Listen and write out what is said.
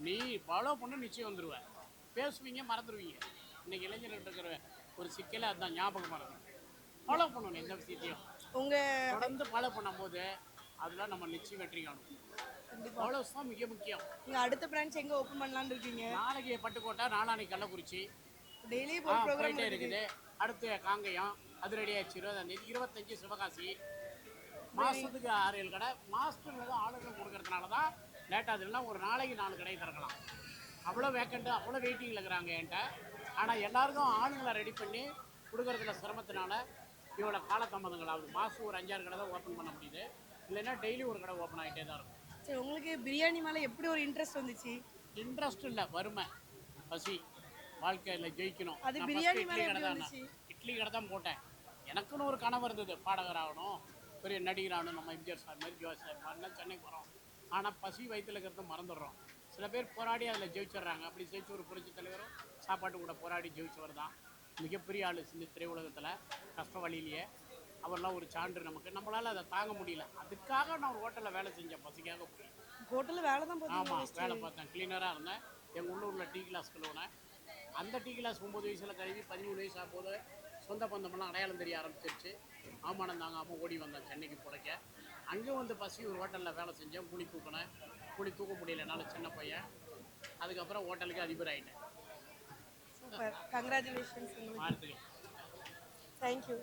நீ ஃபாலோ பண்ண நிச்சயம் வந்துடுவ. பேசுவீங்க, மறந்துடுவீங்க. இன்னைக்கு இளைஞர்கள் இருக்கிற ஒரு சிக்கலே அதுதான், ஞாபகம் மறந்து. ஃபாலோ பண்ணணும் எந்த விஷயத்தையும். உங்க தொடர்ந்து ஃபாலோ பண்ணும்போது அதில் நம்ம நிச்சயம் வெற்றி காணும். ஃபாலோஸ் தான் மிக முக்கியம். நீங்க அடுத்த பிரான்ச் எங்க ஓபன் பண்ணலாம்னு இருக்கீங்க? நாளைக்கு பட்டுக்கோட்டை, நாளானைக்கு கள்ளக்குறிச்சி. டெய்லி ஒரு ப்ரோகிராம் போயிட்டே இருக்குது. அடுத்து காங்கயம், அது ரெடி ஆயிடுச்சு. 20ஆம் தேதி 25 சிவகாசி. மாதத்துக்கு 6-7 கடை. மாஸ்டர் ஆளுநர் கொடுக்கறதுனால தான் லேட்டாக. அதெல்லாம் ஒரு நாளைக்கு 4 கடை திறக்கலாம். அவ்வளோ வேக்கண்ட்டு, அவ்வளோ வெயிட்டிங்கில் இருக்கிறாங்க என்கிட்ட. ஆனால் எல்லாருக்கும் ஆளுங்களை ரெடி பண்ணி கொடுக்கறதுல சிரமத்தினால இவ்வளோ காலதாமதங்கள் ஆகுது. மாதம் ஒரு 5-6 கடை தான் ஓப்பன் பண்ண முடியுது. இல்லைன்னா டெய்லி ஒரு கடை ஓப்பன் ஆகிட்டே தான் இருக்கும். சரி, உங்களுக்கு பிரியாணி மேலே எப்படி ஒரு இன்ட்ரெஸ்ட் வந்துச்சு? இன்ட்ரெஸ்ட் இல்லை, வறுமை, பசி, வாழ்க்கையில் ஜெயிக்கணும். அது பிரியாணி மேலே கடை தான், இட்லி கடை தான் போட்டேன். எனக்குன்னு ஒரு கனவு இருந்தது, பாடகர் ஆகணும், பெரிய நடிகர் ஆகணும், நம்ம எம்ஜிஆர் சார் மாதிரி, ஜோஸ் சார் மாதிரிலாம் சென்னைக்கு வரோம். ஆனால் பசி வயிற்றில் இருக்கிறத மறந்துடுறோம். சில பேர் போராடி அதில் ஜெயிச்சிடுறாங்க. அப்படி ஜெயிச்ச ஒரு புரட்சி தலைவரும் சாப்பாட்டு கூட போராடி ஜெயிச்சவர் தான். மிகப்பெரிய ஆள் இந்த திரையுலகத்தில், கஷ்ட வழியிலேயே. அவரெல்லாம் ஒரு சான்று நமக்கு. நம்மளால் அதை தாங்க முடியல. அதுக்காக நான் ஒரு ஹோட்டலில் வேலை செஞ்சேன், பசிக்காக போய். ஹோட்டலில் வேலை தான் பார்த்தீங்க? ஆமாம், வேலை பார்த்தேன். கிளீனராக இருந்தேன். எங்கள் உள்ளூரில் டீ கிளாஸ் கழுவுனேன். அந்த டீ கிளாஸ் 9 வயசில் கழுவி 13 வயசு ஆகும்போது சொந்த பந்தமெல்லாம் அடையாளம் தெரிய ஆரம்பிச்சிருச்சு. அவமானம் தாங்காமல் ஓடி வந்தேன் சென்னைக்கு பிழைக்க. அங்கே வந்து பசி ஒரு ஹோட்டலில் வேலை செஞ்சேன். கூலி தூக்கினேன். கூலி தூக்க முடியல என்னால், சின்ன பையன். அதுக்கப்புறம் ஹோட்டலுக்கு அதிபர் ஆகிட்டேன். Super, congratulations. வாழ்த்துக்கள். தேங்க்யூ.